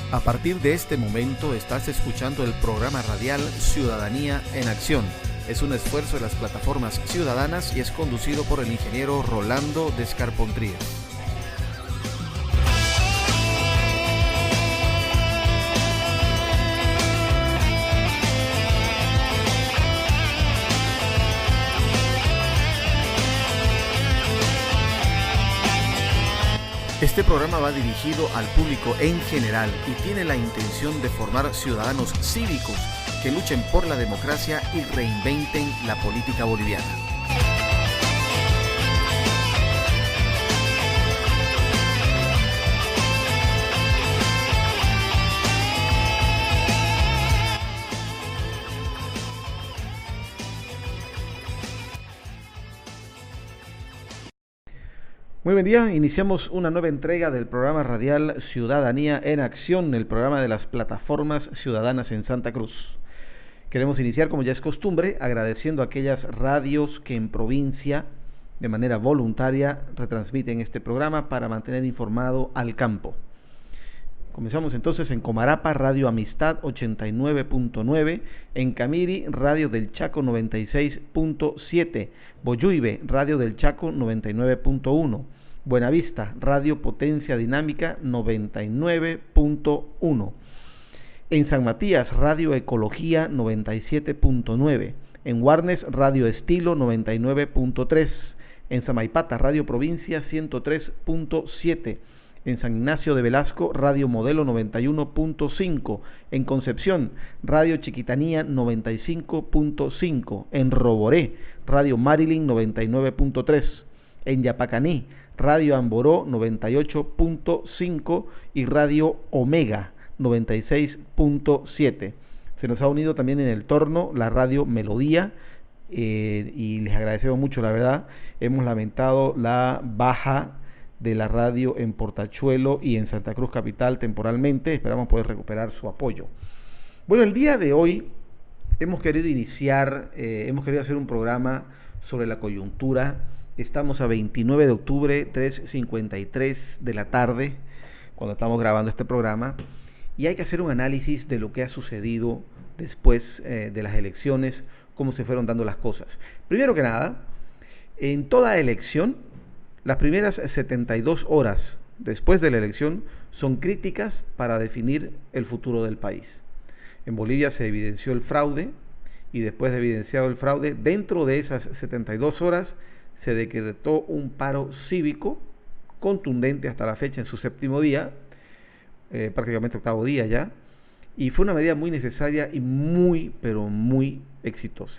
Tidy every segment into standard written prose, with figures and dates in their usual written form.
A partir de este momento estás escuchando el programa radial Ciudadanía en Acción. Es un esfuerzo de las plataformas ciudadanas y es conducido por el ingeniero Rolando Descarpontrías. Este programa va dirigido al público en general y tiene la intención de formar ciudadanos cívicos que luchen por la democracia y reinventen la política boliviana. Muy buen día, iniciamos una nueva entrega del programa radial Ciudadanía en Acción, el programa de las plataformas ciudadanas en Santa Cruz. Queremos iniciar, como ya es costumbre, agradeciendo a aquellas radios que en provincia, de manera voluntaria, retransmiten este programa para mantener informado al campo. Comenzamos entonces en Comarapa, Radio Amistad 89.9, en Camiri, Radio del Chaco 96.7, Boyuibe, Radio del Chaco 99.1, Buenavista, Radio Potencia Dinámica 99.1, en San Matías, Radio Ecología 97.9, en Guarnes, Radio Estilo 99.3, en Samaipata, Radio Provincia 103.7, en San Ignacio de Velasco, Radio Modelo 91.5, en Concepción, Radio Chiquitanía 95.5, en Roboré, Radio Marilyn 99.3, en Yapacaní, Radio Amboró 98.5 y Radio Omega 96.7. Se nos ha unido también en el torno la Radio Melodía y les agradecemos mucho, la verdad. Hemos lamentado la baja de la radio en Portachuelo y en Santa Cruz Capital temporalmente. Esperamos poder recuperar su apoyo. Bueno, el día de hoy hemos querido hacer un programa sobre la coyuntura. Estamos a 29 de octubre, 3:53 de la tarde, cuando estamos grabando este programa, y hay que hacer un análisis de lo que ha sucedido después de las elecciones, cómo se fueron dando las cosas. Primero que nada, en toda elección, las primeras 72 horas después de la elección son críticas para definir el futuro del país. En Bolivia se evidenció el fraude, y después de evidenciado el fraude, dentro de esas 72 horas se decretó un paro cívico contundente hasta la fecha, en su séptimo día, prácticamente octavo día ya, y fue una medida muy necesaria y muy, pero muy exitosa.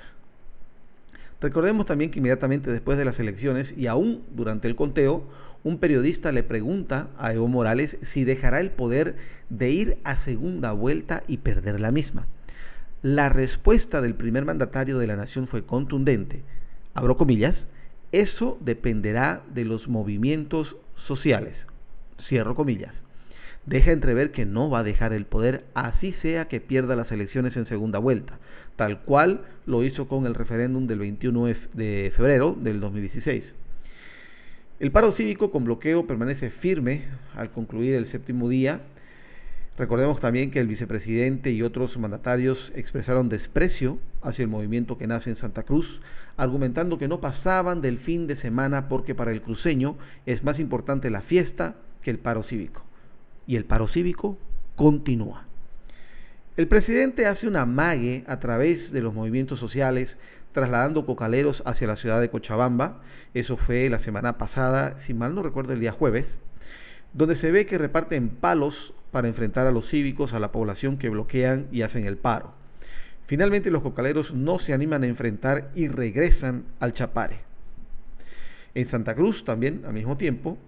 Recordemos también que inmediatamente después de las elecciones y aún durante el conteo, un periodista le pregunta a Evo Morales si dejará el poder de ir a segunda vuelta y perder la misma. La respuesta del primer mandatario de la nación fue contundente, abro comillas: eso dependerá de los movimientos sociales, cierro comillas. Deja entrever que no va a dejar el poder, así sea que pierda las elecciones en segunda vuelta, tal cual lo hizo con el referéndum del 21 de febrero del 2016. El paro cívico con bloqueo permanece firme al concluir el séptimo día. Recordemos también que el vicepresidente y otros mandatarios expresaron desprecio hacia el movimiento que nace en Santa Cruz, argumentando que no pasaban del fin de semana porque para el cruceño es más importante la fiesta que el paro cívico. Y el paro cívico continúa. El presidente hace un amague a través de los movimientos sociales, trasladando cocaleros hacia la ciudad de Cochabamba. Eso fue la semana pasada, si mal no recuerdo, el día jueves, donde se ve que reparten palos para enfrentar a los cívicos, a la población que bloquean y hacen el paro. Finalmente los cocaleros no se animan a enfrentar y regresan al Chapare. En Santa Cruz también, al mismo tiempo,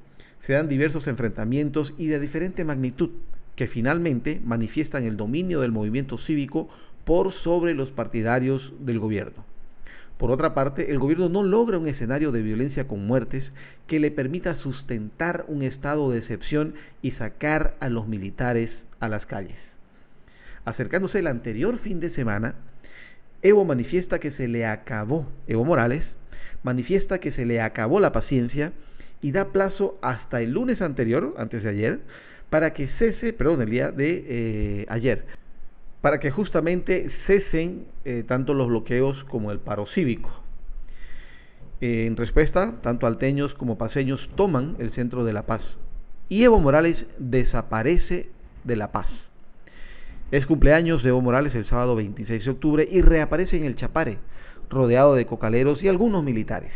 se dan diversos enfrentamientos y de diferente magnitud, que finalmente manifiestan el dominio del movimiento cívico por sobre los partidarios del gobierno. Por otra parte, el gobierno no logra un escenario de violencia con muertes que le permita sustentar un estado de excepción y sacar a los militares a las calles. Acercándose el anterior fin de semana, Evo Morales manifiesta que se le acabó la paciencia y da plazo hasta el lunes anterior, antes de ayer, para que cese, perdón, el día de ayer, para que justamente cesen tanto los bloqueos como el paro cívico. En respuesta, tanto alteños como paceños toman el centro de La Paz y Evo Morales desaparece de La Paz. Es cumpleaños de Evo Morales el sábado 26 de octubre y reaparece en el Chapare, rodeado de cocaleros y algunos militares,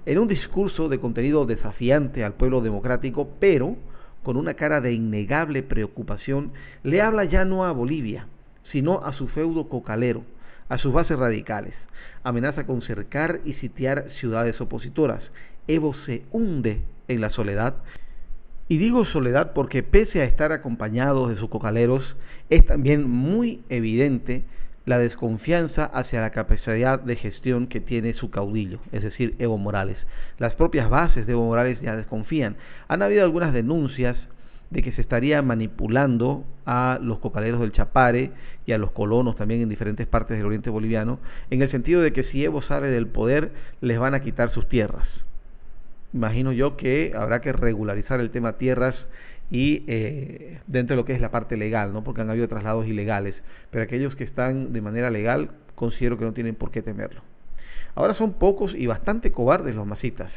en un discurso de contenido desafiante al pueblo democrático, pero con una cara de innegable preocupación, le habla ya no a Bolivia, sino a su feudo cocalero, a sus bases radicales. Amenaza con cercar y sitiar ciudades opositoras. Evo se hunde en la soledad, y digo soledad porque pese a estar acompañados de sus cocaleros, es también muy evidente la desconfianza hacia la capacidad de gestión que tiene su caudillo, es decir, Evo Morales. Las propias bases de Evo Morales ya desconfían. Han habido algunas denuncias de que se estaría manipulando a los cocaleros del Chapare y a los colonos también en diferentes partes del oriente boliviano, en el sentido de que si Evo sale del poder, les van a quitar sus tierras. Imagino yo que habrá que regularizar el tema tierras y dentro de lo que es la parte legal, ¿no? Porque han habido traslados ilegales, pero aquellos que están de manera legal considero que no tienen por qué temerlo. Ahora son pocos y bastante cobardes los masitas.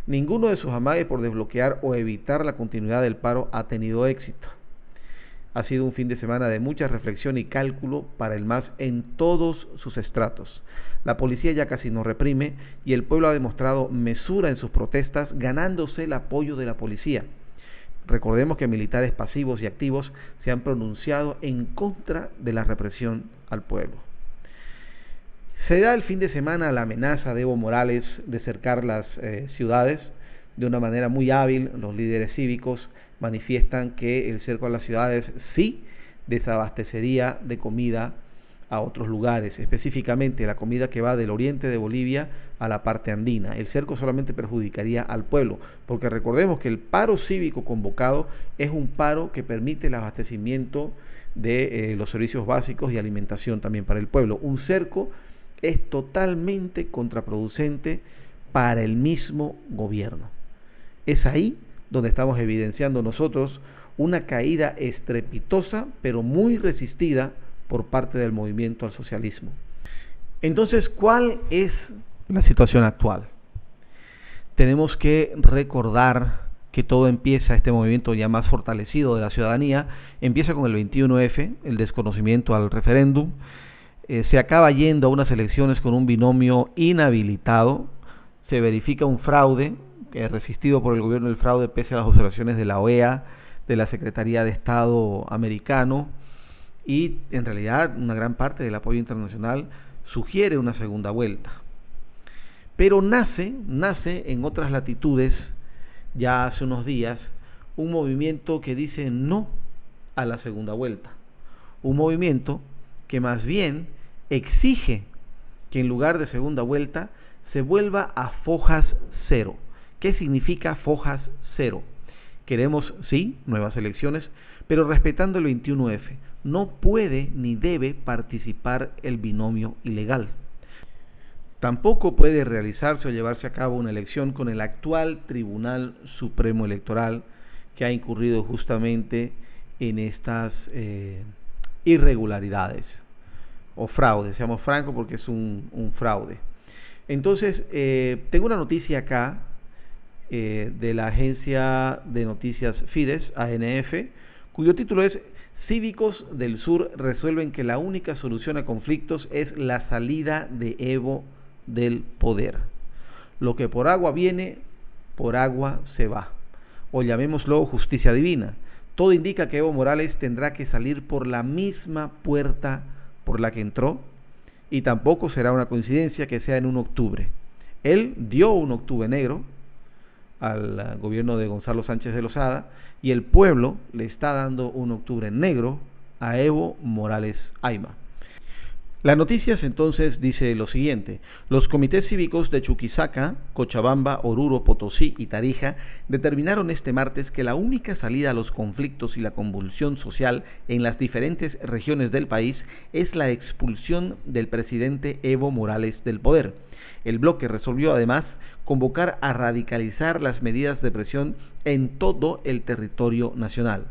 Ninguno de sus amagues por desbloquear o evitar la continuidad del paro ha tenido éxito. Ha sido un fin de semana de mucha reflexión y cálculo para el MAS en todos sus estratos. La policía ya casi no reprime y el pueblo ha demostrado mesura en sus protestas, ganándose el apoyo de la policía. Recordemos que militares pasivos y activos se han pronunciado en contra de la represión al pueblo. Se da el fin de semana la amenaza de Evo Morales de cercar las ciudades de una manera muy hábil. Los líderes cívicos manifiestan que el cerco a las ciudades sí desabastecería de comida a otros lugares, específicamente la comida que va del oriente de Bolivia a la parte andina. El cerco solamente perjudicaría al pueblo, porque recordemos que el paro cívico convocado es un paro que permite el abastecimiento de los servicios básicos y alimentación también para el pueblo. Un cerco es totalmente contraproducente para el mismo gobierno. Es ahí donde estamos evidenciando nosotros una caída estrepitosa, pero muy resistida por parte del movimiento al socialismo. Entonces, ¿cuál es la situación actual? Tenemos que recordar que todo empieza, este movimiento ya más fortalecido de la ciudadanía, empieza con el 21F, el desconocimiento al referéndum, se acaba yendo a unas elecciones con un binomio inhabilitado, se verifica un fraude, resistido por el gobierno del fraude pese a las observaciones de la OEA, de la Secretaría de Estado americano, y en realidad una gran parte del apoyo internacional sugiere una segunda vuelta. Pero nace en otras latitudes, ya hace unos días, un movimiento que dice no a la segunda vuelta. Un movimiento que más bien exige que en lugar de segunda vuelta se vuelva a fojas cero. ¿Qué significa fojas cero? Queremos, sí, nuevas elecciones, pero respetando el 21F. No puede ni debe participar el binomio ilegal. Tampoco puede realizarse o llevarse a cabo una elección con el actual Tribunal Supremo Electoral, que ha incurrido justamente en estas irregularidades o fraude, seamos francos, porque es un fraude. Entonces, tengo una noticia acá de la agencia de noticias Fides, ANF, cuyo título es: Cívicos del Sur resuelven que la única solución a conflictos es la salida de Evo del poder. Lo que por agua viene, por agua se va. O llamémoslo justicia divina. Todo indica que Evo Morales tendrá que salir por la misma puerta por la que entró, y tampoco será una coincidencia que sea en un octubre. Él dio un octubre negro al gobierno de Gonzalo Sánchez de Lozada, y el pueblo le está dando un octubre negro a Evo Morales Ayma. Las noticias entonces dice lo siguiente: los comités cívicos de Chuquisaca, Cochabamba, Oruro, Potosí y Tarija determinaron este martes que la única salida a los conflictos y la convulsión social en las diferentes regiones del país es la expulsión del presidente Evo Morales del poder. El bloque resolvió además convocar a radicalizar las medidas de presión en todo el territorio nacional.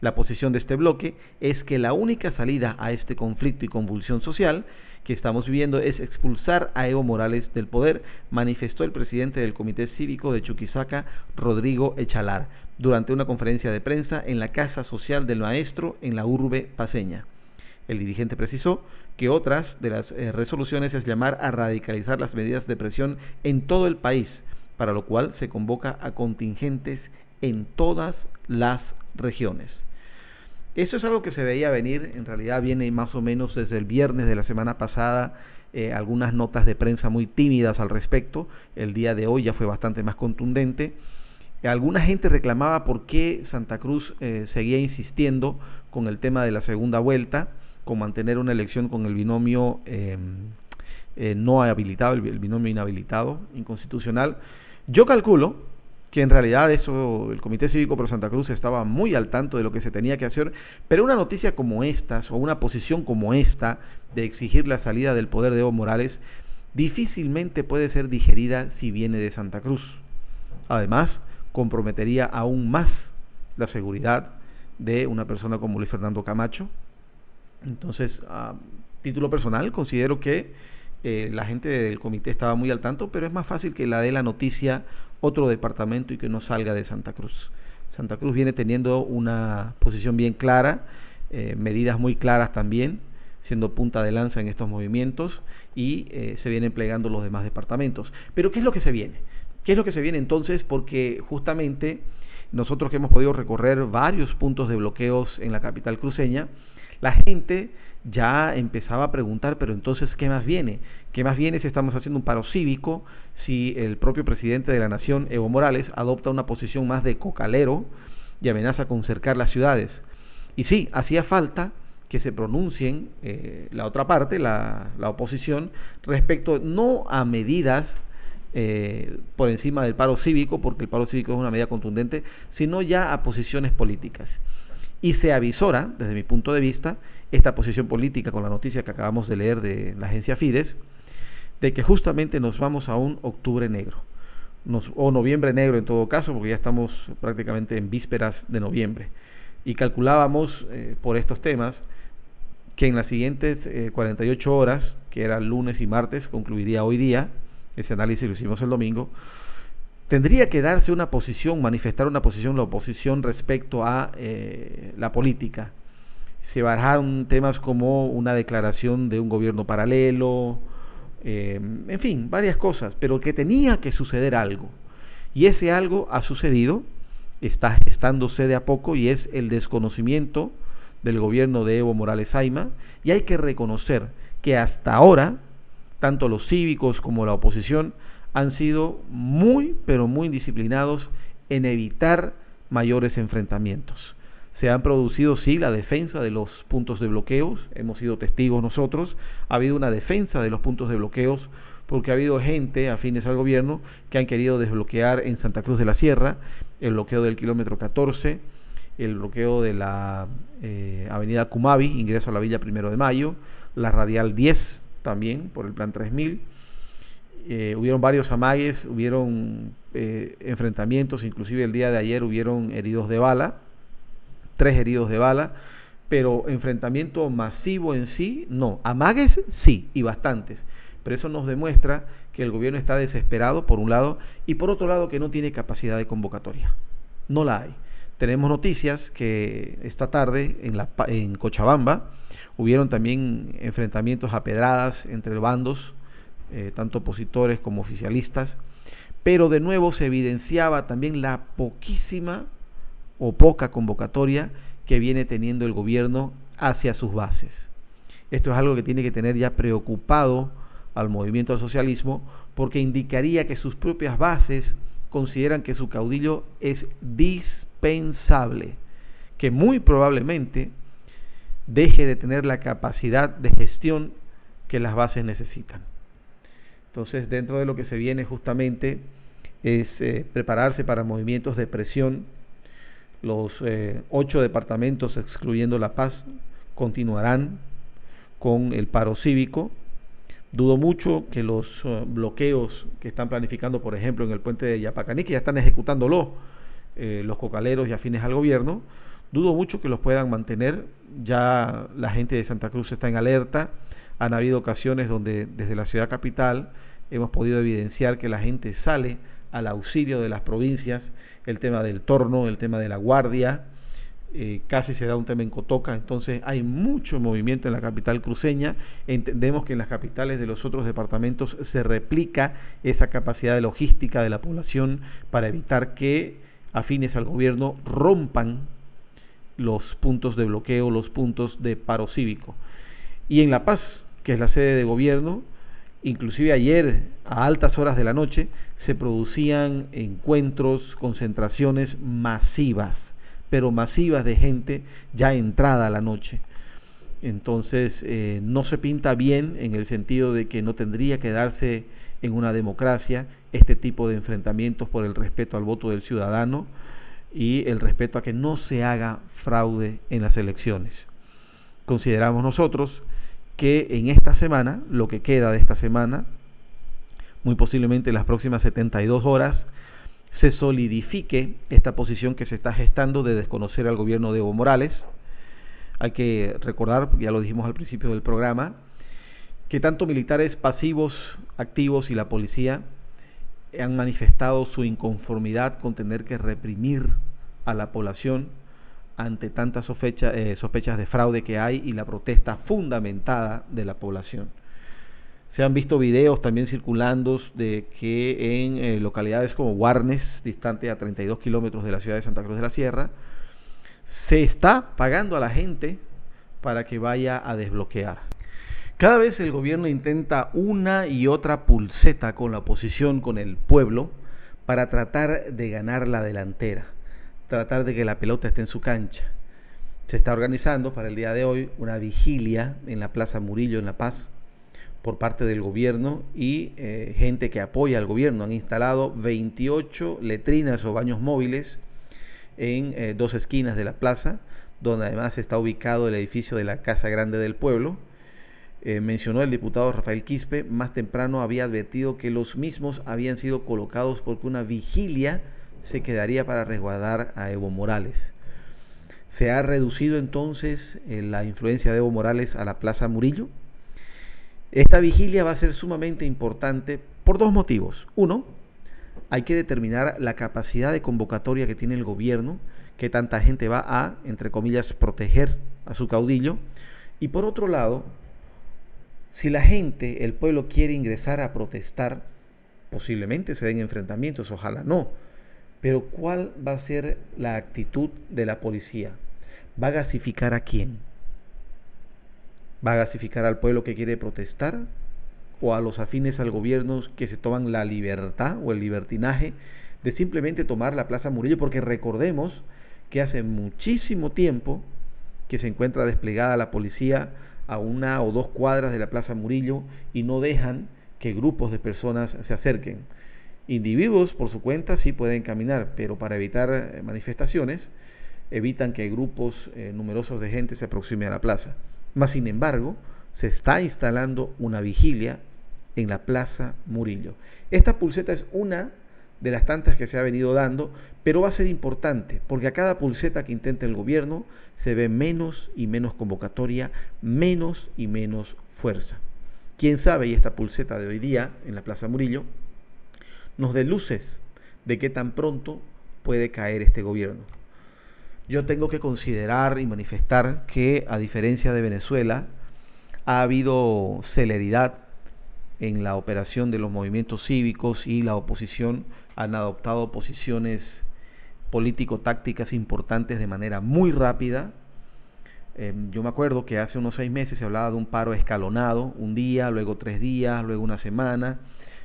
La posición de este bloque es que la única salida a este conflicto y convulsión social que estamos viviendo es expulsar a Evo Morales del poder, manifestó el presidente del Comité Cívico de Chuquisaca, Rodrigo Echalar, durante una conferencia de prensa en la Casa Social del Maestro en la urbe paceña. El dirigente precisó que otras de las resoluciones es llamar a radicalizar las medidas de presión en todo el país, para lo cual se convoca a contingentes en todas las regiones. Eso es algo que se veía venir, en realidad viene más o menos desde el viernes de la semana pasada, algunas notas de prensa muy tímidas al respecto. El día de hoy ya fue bastante más contundente. Alguna gente reclamaba por qué Santa Cruz seguía insistiendo con el tema de la segunda vuelta, con mantener una elección con el binomio no habilitado, el binomio inhabilitado, inconstitucional. Yo calculo que en realidad eso, el Comité Cívico Pro Santa Cruz estaba muy al tanto de lo que se tenía que hacer, pero una noticia como esta, o una posición como esta, de exigir la salida del poder de Evo Morales, difícilmente puede ser digerida si viene de Santa Cruz. Además, comprometería aún más la seguridad de una persona como Luis Fernando Camacho. Entonces, a título personal, considero que la gente del comité estaba muy al tanto, pero es más fácil que la dé la noticia otro departamento y que no salga de Santa Cruz. Santa Cruz viene teniendo una posición bien clara, medidas muy claras también, siendo punta de lanza en estos movimientos, y se vienen plegando los demás departamentos. Pero ¿qué es lo que se viene? ¿Qué es lo que se viene entonces? Porque justamente nosotros que hemos podido recorrer varios puntos de bloqueos en la capital cruceña, la gente ya empezaba a preguntar, pero entonces, ¿qué más viene? ¿Qué más viene si estamos haciendo un paro cívico, si el propio presidente de la nación, Evo Morales, adopta una posición más de cocalero y amenaza con cercar las ciudades? Y sí, hacía falta que se pronuncien la otra parte, la oposición, respecto no a medidas por encima del paro cívico, porque el paro cívico es una medida contundente, sino ya a posiciones políticas. Y se avisora, desde mi punto de vista, esta posición política con la noticia que acabamos de leer de la agencia Fides, de que justamente nos vamos a un octubre negro, o noviembre negro en todo caso, porque ya estamos prácticamente en vísperas de noviembre. Y calculábamos por estos temas que en las siguientes 48 horas, que eran lunes y martes, concluiría hoy día, ese análisis lo hicimos el domingo, tendría que darse una posición, manifestar una posición, la oposición respecto a la política. Se barajaron temas como una declaración de un gobierno paralelo, en fin, varias cosas, pero que tenía que suceder algo. Y ese algo ha sucedido, está gestándose de a poco, y es el desconocimiento del gobierno de Evo Morales Ayma, y hay que reconocer que hasta ahora, tanto los cívicos como la oposición han sido muy, pero muy disciplinados en evitar mayores enfrentamientos. Se han producido, sí, la defensa de los puntos de bloqueos, hemos sido testigos nosotros, ha habido una defensa de los puntos de bloqueos, porque ha habido gente afines al gobierno que han querido desbloquear en Santa Cruz de la Sierra, el bloqueo del kilómetro 14, el bloqueo de la avenida Cumavi, ingreso a la Villa 1 de Mayo, la radial 10 también, por el plan 3000, hubieron varios amagues, hubieron enfrentamientos, inclusive el día de ayer hubieron heridos de bala, 3 heridos de bala, pero enfrentamiento masivo en sí, no. Amagues sí, y bastantes, pero eso nos demuestra que el gobierno está desesperado por un lado, y por otro lado que no tiene capacidad de convocatoria, no la hay. Tenemos noticias que esta tarde en Cochabamba hubieron también enfrentamientos a pedradas entre bandos, tanto opositores como oficialistas, pero de nuevo se evidenciaba también la poquísima o poca convocatoria que viene teniendo el gobierno hacia sus bases. Esto es algo que tiene que tener ya preocupado al movimiento del socialismo, porque indicaría que sus propias bases consideran que su caudillo es dispensable, que muy probablemente deje de tener la capacidad de gestión que las bases necesitan. Entonces, dentro de lo que se viene justamente es prepararse para movimientos de presión. Los 8 departamentos, excluyendo La Paz, continuarán con el paro cívico. Dudo mucho que los bloqueos que están planificando, por ejemplo, en el puente de Yapacaní, que ya están ejecutándolo los cocaleros y afines al gobierno, Dudo mucho que los puedan mantener. Ya la gente de Santa Cruz está en alerta. Han habido ocasiones donde desde la ciudad capital hemos podido evidenciar que la gente sale al auxilio de las provincias, el tema del torno, el tema de la guardia, casi se da un tema en Cotoca. Entonces hay mucho movimiento en la capital cruceña. Entendemos que en las capitales de los otros departamentos se replica esa capacidad de logística de la población para evitar que afines al gobierno rompan los puntos de bloqueo, los puntos de paro cívico. Y en La Paz, que es la sede de gobierno, inclusive ayer a altas horas de la noche se producían encuentros, concentraciones masivas, pero masivas de gente ya entrada la noche. Entonces no se pinta bien, en el sentido de que no tendría que darse en una democracia este tipo de enfrentamientos por el respeto al voto del ciudadano y el respeto a que no se haga fraude en las elecciones. Consideramos nosotros que en esta semana, lo que queda de esta semana, muy posiblemente en las próximas 72 horas, se solidifique esta posición que se está gestando de desconocer al gobierno de Evo Morales. Hay que recordar, ya lo dijimos al principio del programa, que tanto militares pasivos, activos y la policía han manifestado su inconformidad con tener que reprimir a la población ante tantas sospechas de fraude que hay y la protesta fundamentada de la población. Se han visto videos también circulando de que en localidades como Guarnes, distante a 32 kilómetros de la ciudad de Santa Cruz de la Sierra, se está pagando a la gente para que vaya a desbloquear. Cada vez el gobierno intenta una y otra pulseta con la oposición, con el pueblo, para tratar de ganar la delantera, tratar de que la pelota esté en su cancha. Se está organizando para el día de hoy una vigilia en la Plaza Murillo en La Paz por parte del gobierno y gente que apoya al gobierno. Han instalado 28 letrinas o baños móviles en dos esquinas de la plaza, donde además está ubicado el edificio de la Casa Grande del Pueblo. Mencionó el diputado Rafael Quispe, más temprano había advertido que los mismos habían sido colocados porque una vigilia se quedaría para resguardar a Evo Morales. Se ha reducido entonces la influencia de Evo Morales a la Plaza Murillo. Esta vigilia va a ser sumamente importante por dos motivos. Uno, hay que determinar la capacidad de convocatoria que tiene el gobierno, que tanta gente va a, entre comillas, proteger a su caudillo. Y por otro lado, si la gente, el pueblo quiere ingresar a protestar, posiblemente se den enfrentamientos, ojalá no. Pero ¿cuál va a ser la actitud de la policía? ¿Va a gasificar a quién? ¿Va a gasificar al pueblo que quiere protestar? ¿O a los afines al gobierno que se toman la libertad o el libertinaje de simplemente tomar la Plaza Murillo? Porque recordemos que hace muchísimo tiempo que se encuentra desplegada la policía a 1 o 2 cuadras de la Plaza Murillo y no dejan que grupos de personas se acerquen. Individuos por su cuenta sí pueden caminar, pero para evitar manifestaciones evitan que grupos numerosos de gente se aproximen a la plaza. Mas sin embargo, se está instalando una vigilia en la Plaza Murillo. Esta pulseta es una de las tantas que se ha venido dando, pero va a ser importante, porque a cada pulseta que intenta el gobierno se ve menos y menos convocatoria, menos y menos fuerza. Quién sabe, y esta pulseta de hoy día en la Plaza Murillo nos dé luces de qué tan pronto puede caer este gobierno. Yo tengo que considerar y manifestar que, a diferencia de Venezuela, ha habido celeridad en la operación de los movimientos cívicos y la oposición han adoptado posiciones político-tácticas importantes de manera muy rápida. Yo me acuerdo que hace unos 6 meses se hablaba de un paro escalonado, un día, luego 3 días, luego una semana,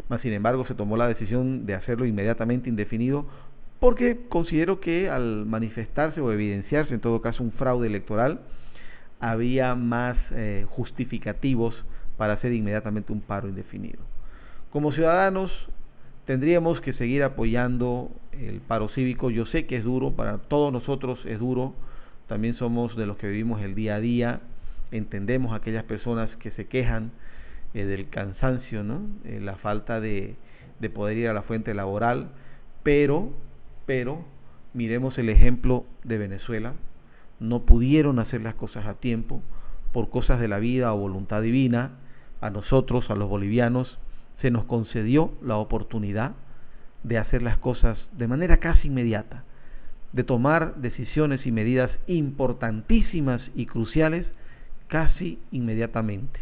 mas sin embargo se tomó la decisión de hacerlo inmediatamente indefinido, porque considero que al manifestarse o evidenciarse en todo caso un fraude electoral, había más justificativos para hacer inmediatamente un paro indefinido. Como ciudadanos tendríamos que seguir apoyando el paro cívico. Yo sé que es duro, para todos nosotros es duro, también somos de los que vivimos el día a día, entendemos a aquellas personas que se quejan del cansancio, ¿no? La falta de poder ir a la fuente laboral, pero miremos el ejemplo de Venezuela. no pudieron hacer las cosas a tiempo, por cosas de la vida o voluntad divina, a nosotros, a los bolivianos, se nos concedió la oportunidad de hacer las cosas de manera casi inmediata, de tomar decisiones y medidas importantísimas y cruciales casi inmediatamente.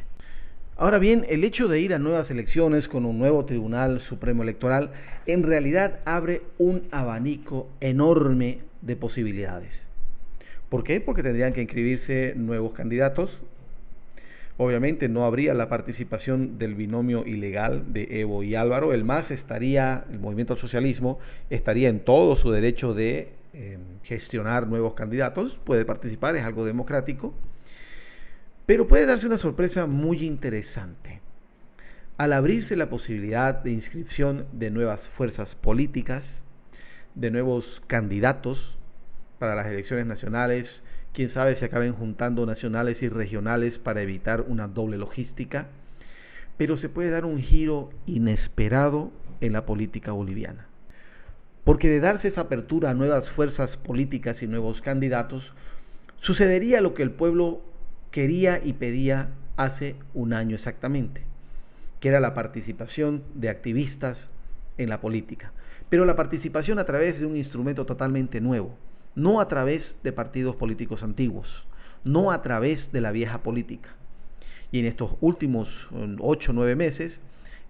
Ahora bien, el hecho de ir a nuevas elecciones con un nuevo Tribunal Supremo Electoral en realidad abre un abanico enorme de posibilidades. ¿Por qué? Porque tendrían que inscribirse nuevos candidatos. Obviamente no habría la participación del binomio ilegal de Evo y Álvaro. El movimiento al socialismo estaría en todo su derecho de gestionar nuevos candidatos, puede participar, es algo democrático, pero puede darse una sorpresa muy interesante. Al abrirse la posibilidad de inscripción de nuevas fuerzas políticas, de nuevos candidatos para las elecciones nacionales, quién sabe si acaben juntando nacionales y regionales para evitar una doble logística, pero se puede dar un giro inesperado en la política boliviana. Porque de darse esa apertura a nuevas fuerzas políticas y nuevos candidatos, sucedería lo que el pueblo quería y pedía hace un año exactamente, que era la participación de activistas en la política, pero la participación a través de un instrumento totalmente nuevo, no a través de partidos políticos antiguos, no a través de la vieja política. Y en estos últimos 8 o 9 meses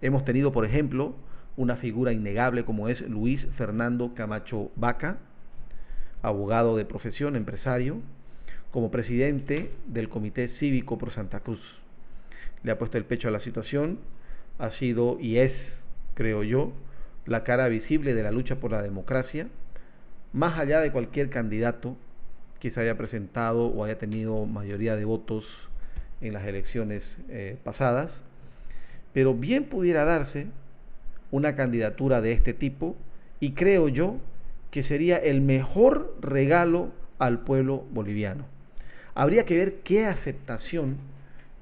hemos tenido, por ejemplo, una figura innegable como es Luis Fernando Camacho Vaca, abogado de profesión, empresario, como presidente del Comité Cívico Pro Santa Cruz. Le ha puesto el pecho a la situación, ha sido y es, creo yo, la cara visible de la lucha por la democracia, más allá de cualquier candidato que se haya presentado o haya tenido mayoría de votos en las elecciones pasadas, pero bien pudiera darse una candidatura de este tipo y creo yo que sería el mejor regalo al pueblo boliviano. Habría que ver qué aceptación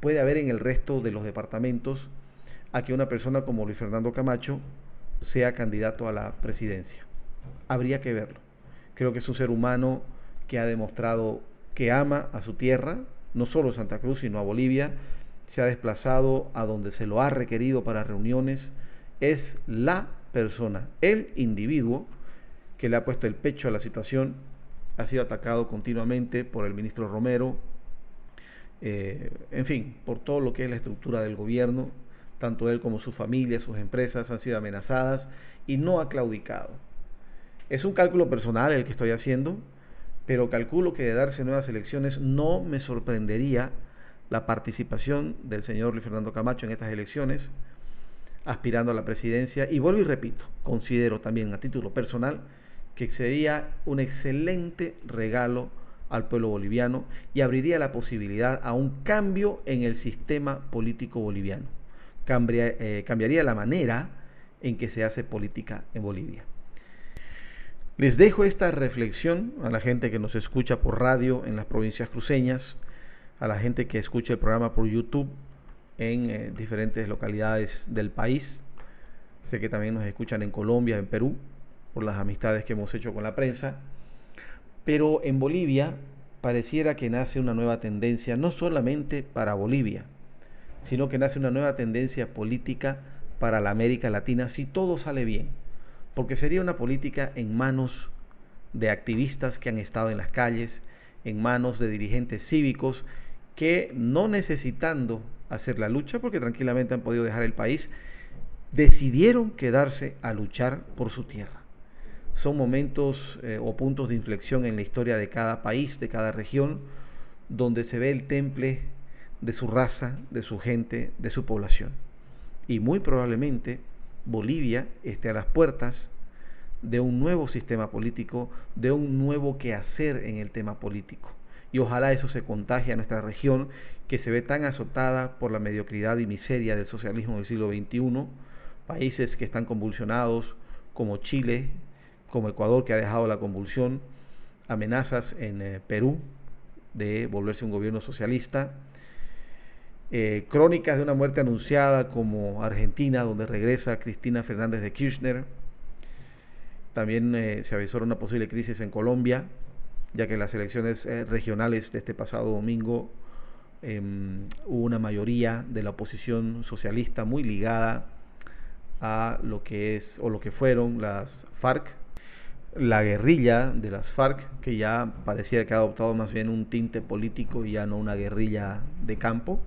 puede haber en el resto de los departamentos a que una persona como Luis Fernando Camacho sea candidato a la presidencia. Habría que verlo. Creo que es un ser humano que ha demostrado que ama a su tierra, no solo Santa Cruz, sino a Bolivia. Se ha desplazado a donde se lo ha requerido para reuniones. Es la persona, el individuo que le ha puesto el pecho a la situación. Ha sido atacado continuamente por el ministro Romero, en fin, por todo lo que es la estructura del gobierno. Tanto él como su familia, sus empresas han sido amenazadas y no ha claudicado. Es un cálculo personal el que estoy haciendo, pero calculo que de darse nuevas elecciones no me sorprendería la participación del señor Luis Fernando Camacho en estas elecciones, aspirando a la presidencia. Y vuelvo y repito, considero también a título personal que sería un excelente regalo al pueblo boliviano y abriría la posibilidad a un cambio en el sistema político boliviano. Cambiaría la manera en que se hace política en Bolivia. Les dejo esta reflexión a la gente que nos escucha por radio en las provincias cruceñas, a la gente que escucha el programa por YouTube en diferentes localidades del país. Sé que también nos escuchan en Colombia, en Perú, por las amistades que hemos hecho con la prensa, pero en Bolivia pareciera que nace una nueva tendencia, no solamente para Bolivia, sino que nace una nueva tendencia política para la América Latina, si todo sale bien, porque sería una política en manos de activistas que han estado en las calles, en manos de dirigentes cívicos que, no necesitando hacer la lucha, porque tranquilamente han podido dejar el país, decidieron quedarse a luchar por su tierra. Son momentos o puntos de inflexión en la historia de cada país, de cada región, donde se ve el temple de su raza, de su gente, de su población. Y muy probablemente Bolivia esté a las puertas de un nuevo sistema político, de un nuevo quehacer en el tema político. Y ojalá eso se contagie a nuestra región, que se ve tan azotada por la mediocridad y miseria del socialismo del siglo XXI, países que están convulsionados como Chile, como Ecuador, que ha dejado la convulsión, amenazas en Perú de volverse un gobierno socialista, crónicas de una muerte anunciada como Argentina, donde regresa Cristina Fernández de Kirchner. También se avisora una posible crisis en Colombia, ya que en las elecciones regionales de este pasado domingo hubo una mayoría de la oposición socialista muy ligada a lo que es o lo que fueron las FARC, la guerrilla de las FARC, que ya parecía que ha adoptado más bien un tinte político y ya no una guerrilla de campo.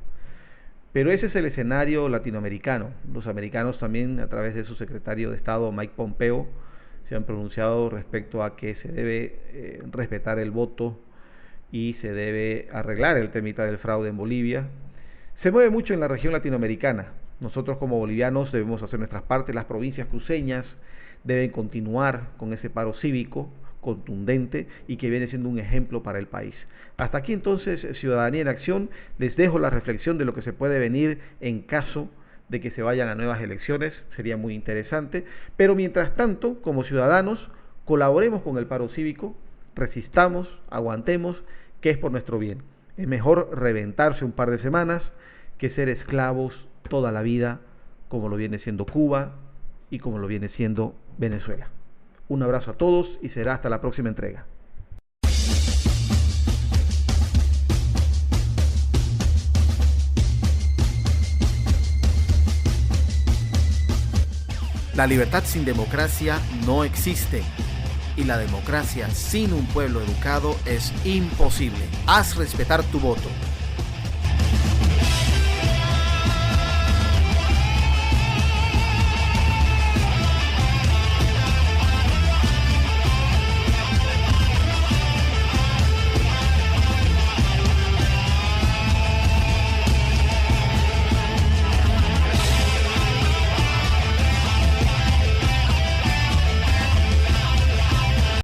Pero ese es el escenario latinoamericano. Los americanos también, a través de su secretario de Estado, Mike Pompeo, se han pronunciado respecto a que se debe respetar el voto y se debe arreglar el temita del fraude en Bolivia. Se mueve mucho en la región latinoamericana. Nosotros como bolivianos debemos hacer nuestras partes. Las provincias cruceñas deben continuar con ese paro cívico contundente y que viene siendo un ejemplo para el país. Hasta aquí entonces, Ciudadanía en Acción. Les dejo la reflexión de lo que se puede venir en caso de que se vayan a nuevas elecciones. Sería muy interesante, pero mientras tanto, como ciudadanos, colaboremos con el paro cívico, resistamos, aguantemos, que es por nuestro bien. Es mejor reventarse un par de semanas que ser esclavos toda la vida, como lo viene siendo Cuba y como lo viene siendo Venezuela. Un abrazo a todos y será hasta la próxima entrega. La libertad sin democracia no existe y la democracia sin un pueblo educado es imposible. Haz respetar tu voto.